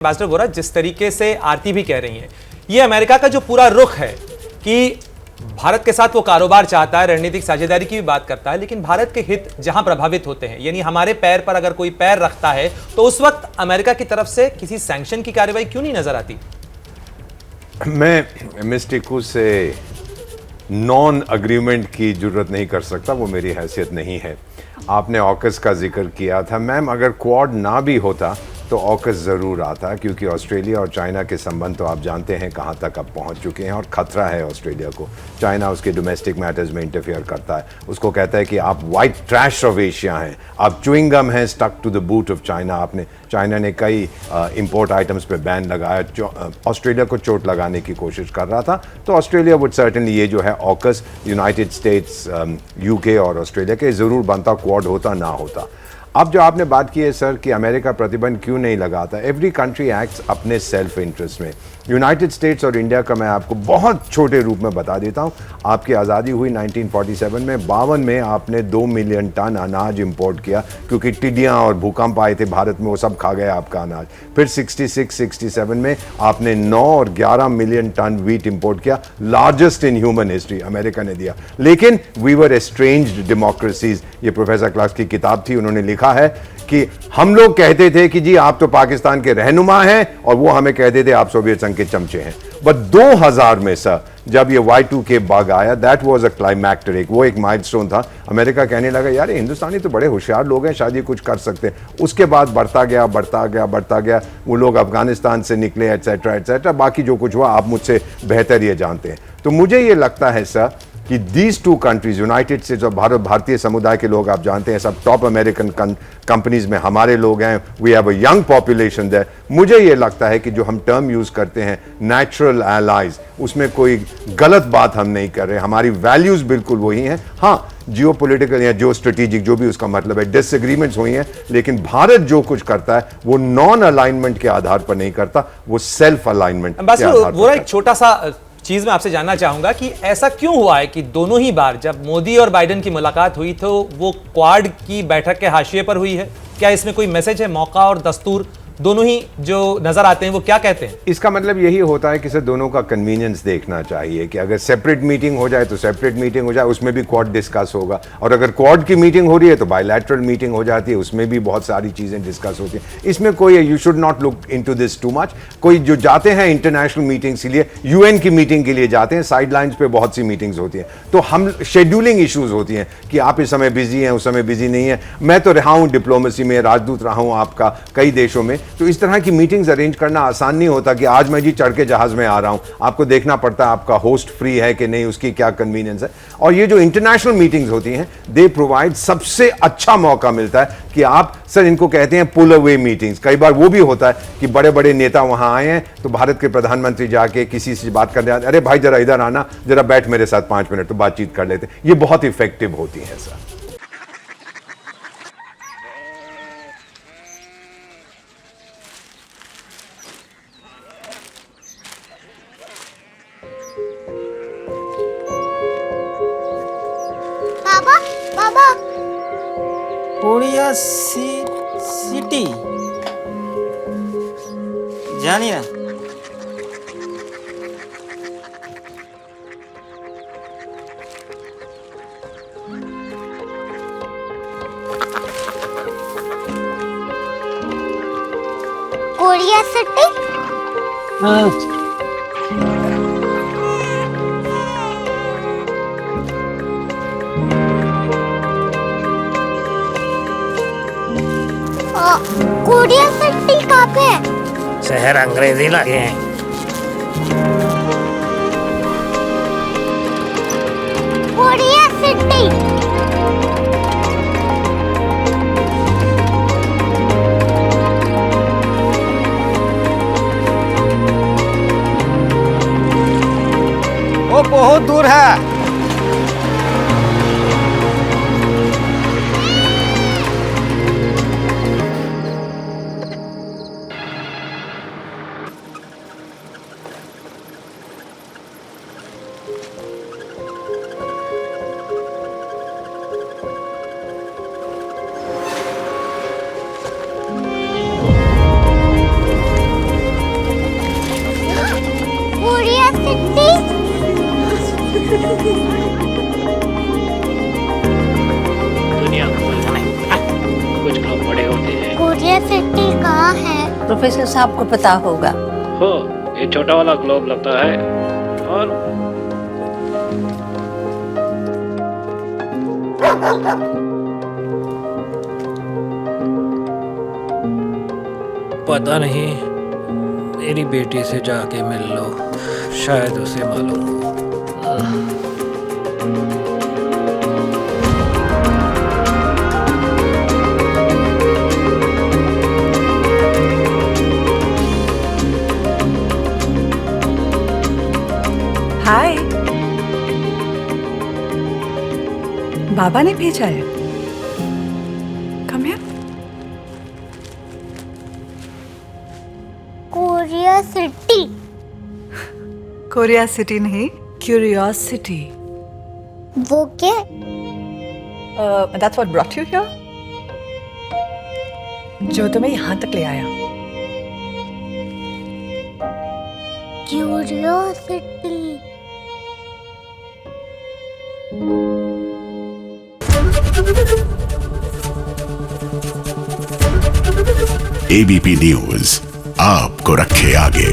Ambassador Vora, जिस तरीके से आरती भी कह रही हैं, ये अमेरिका का जो पूरा रुख है कि भारत के साथ वो कारोबार चाहता है, रणनीतिक साझेदारी की भी बात करता है, लेकिन भारत के हित जहां प्रभावित होते हैं, यानी हमारे पैर पर अगर कोई पैर रखता है तो उस वक्त अमेरिका की तरफ से किसी सैंक्शन की कार्रवाई क्यों नहीं नजर आती? मैं मिस टिकू से नॉन अग्रीमेंट की जरूरत नहीं कर सकता, वो मेरी हैसियत नहीं है। आपने ऑकस का जिक्र किया था। मैम, अगर क्वाड ना भी होता तो ऑकस ज़रूर आता, क्योंकि ऑस्ट्रेलिया और चाइना के संबंध तो आप जानते हैं कहाँ तक अब पहुँच चुके हैं और ख़तरा है ऑस्ट्रेलिया को। चाइना उसके डोमेस्टिक मैटर्स में इंटरफेयर करता है, उसको कहता है कि आप वाइट ट्रैश ऑफ एशिया हैं, आप च्युइंग गम हैं stuck to the boot of China. China ने कई इंपोर्ट आइटम्स पे बैन लगाया, ऑस्ट्रेलिया को चोट लगाने की कोशिश कर रहा था। तो ऑस्ट्रेलिया वुड सर्टनली, ये जो है ऑकस यूनाइटेड स्टेट्स, यूके और ऑस्ट्रेलिया के ज़रूर बनता, क्वाड होता ना होता। अब जो आपने बात की है सर कि अमेरिका प्रतिबंध क्यों नहीं लगाता, एवरी कंट्री एक्ट्स अपने सेल्फ इंटरेस्ट में। यूनाइटेड स्टेट्स और इंडिया का मैं आपको बहुत छोटे रूप में बता देता हूँ। आपकी आज़ादी हुई 1947 में, 52 में आपने 2 मिलियन टन अनाज इंपोर्ट किया, क्योंकि टिड्डियाँ और भूकंप आए थे भारत में, वो सब खा गया आपका अनाज। फिर 66-67 में आपने 9 और 11 मिलियन टन वीट इंपोर्ट किया, largest in human history America ने दिया। लेकिन वी वर एस्ट्रेंज्ड डेमोक्रेसीज, ये प्रोफेसर क्लार्क की किताब थी, उन्होंने लिखा है कि हम लोग कहते थे कि जी आप तो पाकिस्तान के रहनुमा हैं, और वो हमें कहते थे आप सोवियत संघ के चमचे हैं। बट 2000 में सर जब ये Y2K बग आया, दैट वाज अ क्लाइमैक्टर, वो एक माइलस्टोन था। अमेरिका कहने लगा यार हिंदुस्तानी तो बड़े होशियार लोग हैं, शायद ये कुछ कर सकते हैं। उसके बाद बढ़ता गया, वो लोग अफगानिस्तान से निकले, एटसेट्रा एटसेट्रा। बाकी जो कुछ हुआ आप मुझसे बेहतर ये जानते हैं। तो मुझे ये लगता है सर कि these two countries, United states और भारतीय समुदाय के लोग आप जानते हैं, सब टॉप अमेरिकन कंपनीज में हमारे लोग हैं, we have a young population there. मुझे ये लगता है कि जो हम टर्म यूज करते हैं नेचुरल एलाइज, उसमें कोई गलत बात हम नहीं कर रहे, हमारी वैल्यूज बिल्कुल वही हैं। हाँ, जियो पोलिटिकल या जियो स्ट्रेटेजिक, जो भी उसका मतलब है, डिसएग्रीमेंट्स हुई हैं, लेकिन भारत जो कुछ करता है वो नॉन अलाइनमेंट के आधार पर नहीं करता, वो सेल्फ अलाइनमेंट के आधार पर। एक छोटा सा चीज मैं आपसे जानना चाहूंगा कि ऐसा क्यों हुआ है कि दोनों ही बार जब मोदी और बाइडेन की मुलाकात हुई तो वो क्वाड की बैठक के हाशिए पर हुई है? क्या इसमें कोई मैसेज है? मौका और दस्तूर दोनों ही जो नजर आते हैं वो क्या कहते हैं? इसका मतलब यही होता है कि सर दोनों का कन्वीनियंस देखना चाहिए कि अगर सेपरेट मीटिंग हो जाए तो सेपरेट मीटिंग हो जाए, उसमें भी क्वाड डिस्कस होगा, और अगर क्वाड की मीटिंग हो रही है तो बायलैटरल मीटिंग हो जाती है, उसमें भी बहुत सारी चीजें डिस्कस होती हैं। इसमें कोई, you should not look into this too much. कोई जो जाते हैं इंटरनेशनल मीटिंग्स के लिए, यूएन की मीटिंग के लिए जाते हैं, साइडलाइंस पे बहुत सी मीटिंग्स होती हैं, तो हम शेड्यूलिंग इश्यूज होती हैं कि आप इस समय बिजी हैं, उस समय बिजी नहीं है। मैं तो रहा हूं डिप्लोमेसी में, राजदूत रहा हूं आपका कई देशों में, तो इस तरह की अरेंज करना आसान नहीं होता कि आज मैं जी चढ़ के जहाज में आ रहा हूं। आपको देखना पड़ता है आपका होस्ट फ्री है कि नहीं, उसकी क्या कन्वीनियंस है। और ये जो इंटरनेशनल मीटिंग्स होती हैं, दे प्रोवाइड सबसे अच्छा मौका मिलता है कि आप, सर इनको कहते हैं पुल अवे मीटिंग्स। कई बार वो भी होता है कि बड़े बड़े नेता वहां आए हैं तो भारत के प्रधानमंत्री जाके किसी से बात करने आते, अरे भाई जरा इधर आना, जरा बैठ मेरे साथ 5 मिनट, तो बातचीत कर लेते। ये बहुत इफेक्टिव होती है सर। कोरिया सिटी जानी ना? Korea city? हाँ। कोरिया सिटी कहाँ पे है? शहर अंग्रेजी लगे हैं। Korea city. वो बहुत दूर है। दुनिया को कुछ लोग बड़े होते हैं। कोरिया सिटी कहाँ है? प्रोफेसर साहब को पता होगा। हो, ये छोटा वाला ग्लोब लगता है और पता नहीं, मेरी बेटी से जाके मिल लो, शायद उसे मालूम हो। हाय, बाबा ने भेजा है। Come here. Korea city. Korea city नहीं, क्यूरियोसिटी। वो क्या? That's what brought you here? जो तुम्हें यहाँ तक ले आया। क्यूरियोसिटी। एबीपी न्यूज आपको रखे आगे।